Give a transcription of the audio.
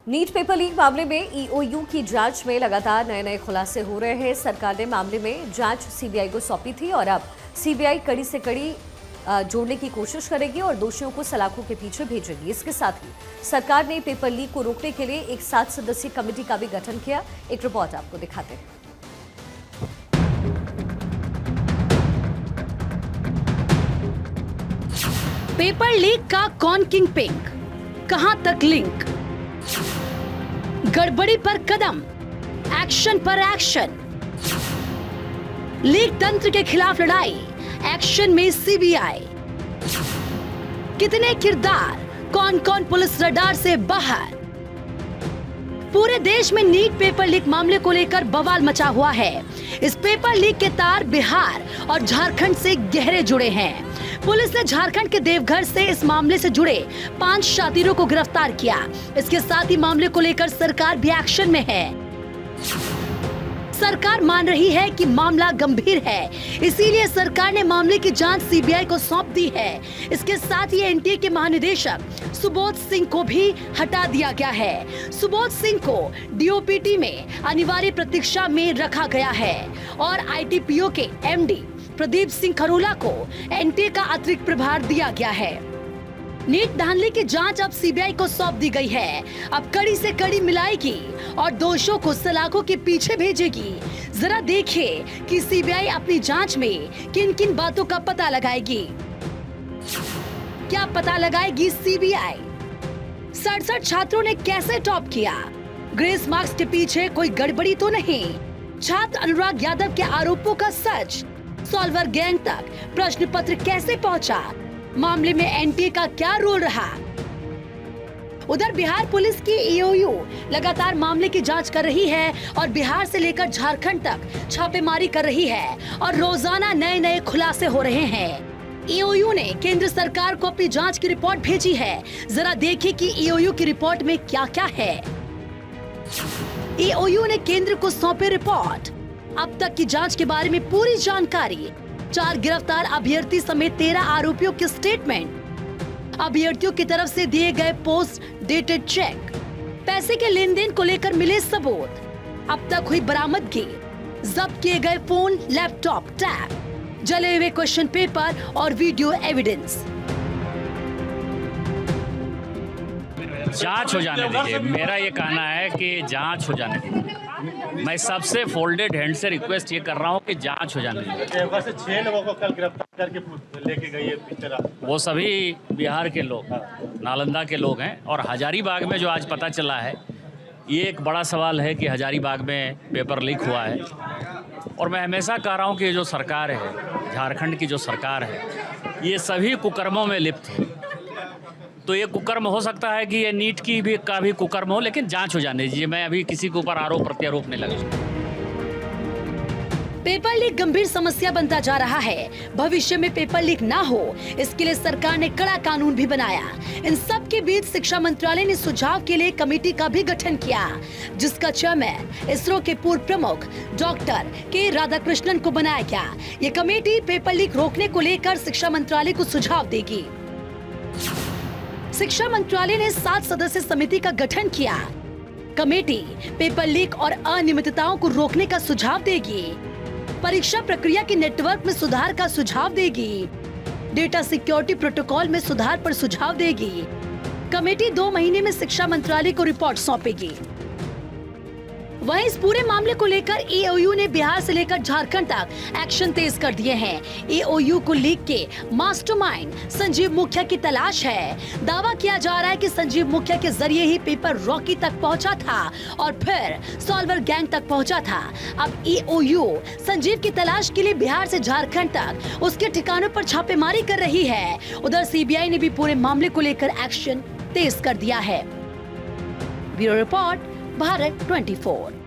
NEET paper leak मामले में EOU की जांच में लगातार नए खुलासे हो रहे हैं। सरकार ने मामले में जांच सीबीआई को सौंपी थी और अब सीबीआई कड़ी से कड़ी जोड़ने की कोशिश करेगी और दोषियों को सलाखों के पीछे भेजेगी। इसके साथ ही सरकार ने पेपर लीक को रोकने के लिए एक 7 सदस्यीय कमेटी का भी गठन किया। एक रिपोर्ट आपको दिखाते हैं। पेपर लीक का कौन किंग पिंक, कहां तक लिंक, गड़बड़ी पर कदम, एक्शन पर एक्शन, लीक तंत्र के खिलाफ लड़ाई, एक्शन में सीबीआई, कितने किरदार, कौन कौन पुलिस रडार से बाहर। पूरे देश में नीट पेपर लीक मामले को लेकर बवाल मचा हुआ है। इस पेपर लीक के तार बिहार और झारखंड से गहरे जुड़े हैं। पुलिस ने झारखंड के देवघर से इस मामले से जुड़े 5 शातिरों को गिरफ्तार किया। इसके साथ ही मामले को लेकर सरकार भी एक्शन में है। सरकार मान रही है कि मामला गंभीर है, इसीलिए सरकार ने मामले की जांच सीबीआई को सौंप दी है। इसके साथ ही एनटीए के महानिदेशक सुबोध सिंह को भी हटा दिया गया है। सुबोध सिंह को डीओपीटी में अनिवार्य प्रतीक्षा में रखा गया है और आईटीपीओ के एमडी प्रदीप सिंह खरोला को एनटीए का अतिरिक्त प्रभार दिया गया है। नीट धांधली की जांच अब सीबीआई को सौंप दी गई है। अब कड़ी से कड़ी मिलाएगी और दोषियों को सलाखों के पीछे भेजेगी। जरा देखिए कि सीबीआई अपनी जांच में किन किन बातों का पता लगाएगी। क्या पता लगाएगी सीबीआई? 67 छात्रों ने कैसे टॉप किया? ग्रेस मार्क्स के पीछे कोई गड़बड़ी तो नहीं? छात्र अनुराग यादव के आरोपों का सच? सॉल्वर गैंग तक प्रश्न पत्र कैसे पहुंचा? मामले में एनटीए का क्या रोल रहा? उधर बिहार पुलिस की ईओयू लगातार मामले की जांच कर रही है और बिहार से लेकर झारखंड तक छापेमारी कर रही है और रोजाना नए खुलासे हो रहे हैं। ईओयू ने केंद्र सरकार को अपनी जांच की रिपोर्ट भेजी है। जरा देखिए कि ईओयू की रिपोर्ट में क्या क्या है। ईओयू ने केंद्र को सौंपी रिपोर्ट। अब तक की जांच के बारे में पूरी जानकारी, 4 गिरफ्तार अभ्यर्थी समेत 13 आरोपियों के स्टेटमेंट, अभ्यर्थियों की तरफ से दिए गए पोस्ट डेटेड चेक, पैसे के लेन देन को लेकर मिले सबूत, अब तक हुई बरामदगी, जब्त किए गए फोन, लैपटॉप, टैब, जले हुए क्वेश्चन पेपर और वीडियो एविडेंस। जांच हो जाने दीजिए। मेरा ये कहना है कि जांच हो जाने दीजिए। मैं सबसे फोल्डेड हैंड से रिक्वेस्ट ये कर रहा हूँ कि जांच हो जाने दीजिए। वैसे 6 लोगों को कल गिरफ्तार करके लेके गई है पिक्चर। वो सभी बिहार के लोग, नालंदा के लोग हैं। और हजारीबाग में जो आज पता चला है, ये एक बड़ा सवाल है कि हजारीबाग में पेपर लीक हुआ है। और मैं हमेशा कह रहा हूँ कि जो सरकार है, झारखंड की जो सरकार है, ये सभी कुकर्मों में लिप्त है। तो ये कुकर्म हो सकता है कि ये नीट की भी का भी कुकर्म हो, लेकिन जांच हो जाने दीजिए। मैं अभी किसी के ऊपर आरोप प्रत्यारोप नहीं लगा। पेपर लीक गंभीर समस्या बनता जा रहा है। भविष्य में पेपर लीक ना हो, इसके लिए सरकार ने कड़ा कानून भी बनाया। इन सब के बीच शिक्षा मंत्रालय ने सुझाव के लिए कमेटी का भी गठन किया, जिसका चेयरमैन इसरो के पूर्व प्रमुख डॉक्टर के राधाकृष्णन को बनाया गया। ये कमेटी पेपर लीक रोकने को लेकर शिक्षा मंत्रालय को सुझाव देगी। शिक्षा मंत्रालय ने 7 सदस्यीय समिति का गठन किया। कमेटी पेपर लीक और अनियमितताओं को रोकने का सुझाव देगी, परीक्षा प्रक्रिया के नेटवर्क में सुधार का सुझाव देगी, डेटा सिक्योरिटी प्रोटोकॉल में सुधार पर सुझाव देगी। कमेटी 2 महीने में शिक्षा मंत्रालय को रिपोर्ट सौंपेगी। वहीं इस पूरे मामले को लेकर ईओयू ने बिहार से लेकर झारखंड तक एक्शन तेज कर दिए हैं। ईओयू को लीक के मास्टरमाइंड संजीव मुखिया की तलाश है। दावा किया जा रहा है कि संजीव मुखिया के जरिए ही पेपर रॉकी तक पहुंचा था और फिर सॉल्वर गैंग तक पहुंचा था। अब ईओयू संजीव की तलाश के लिए बिहार से झारखंड तक उसके ठिकानों पर छापेमारी कर रही है। उधर सीबीआई ने भी पूरे मामले को लेकर एक्शन तेज कर दिया है। Bureau report, Bharat 24।